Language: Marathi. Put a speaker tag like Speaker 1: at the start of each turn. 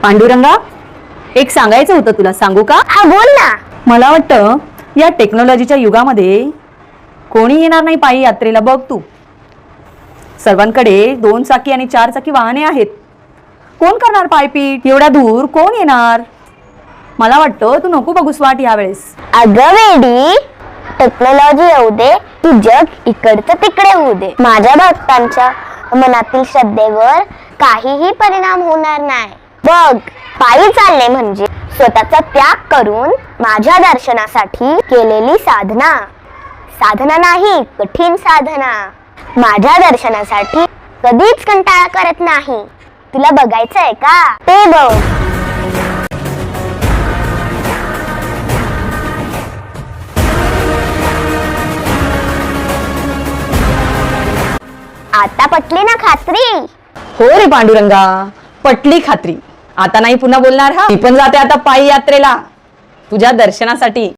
Speaker 1: पांडुरंगा, एक सांगायचं होतं तुला, सांगू का?
Speaker 2: हा बोल ना.
Speaker 1: मला वाटतं या टेक्नॉलॉजीच्या युगामध्ये कोणी येणार नाही पायी यात्रेला. बघ तू, सर्वांकडे 2 चाकी आणि 4 चाकी वाहने आहेत. कोण करणार पायपीट? एवढ्या दूर कोण येणार? मला वाटतं तू नको बघूस वाट यावेळेस.
Speaker 2: अगं वेडी, टेक्नॉलॉजी येऊ दे की जग इकडचं तिकडे होऊ दे, माझ्या भक्तांच्या मनातील श्रद्धेवर काहीही परिणाम होणार नाही. बघ, पायी चालणे म्हणजे स्वतःचा त्याग करून माझ्या दर्शनासाठी केलेली साधना. साधना नाही, कठीण साधना. माझ्या दर्शनासाठी कधीच कंटाळा करत नाही. तुला बघायचंय का? ते बघ. आता पटली ना खात्री?
Speaker 1: हो रे पांडुरंगा, पटली खात्री. आता नाही पुन्हा बोलणार. हा, मी पण जाते आता पायी यात्रेला तुझ्या दर्शनासाठी.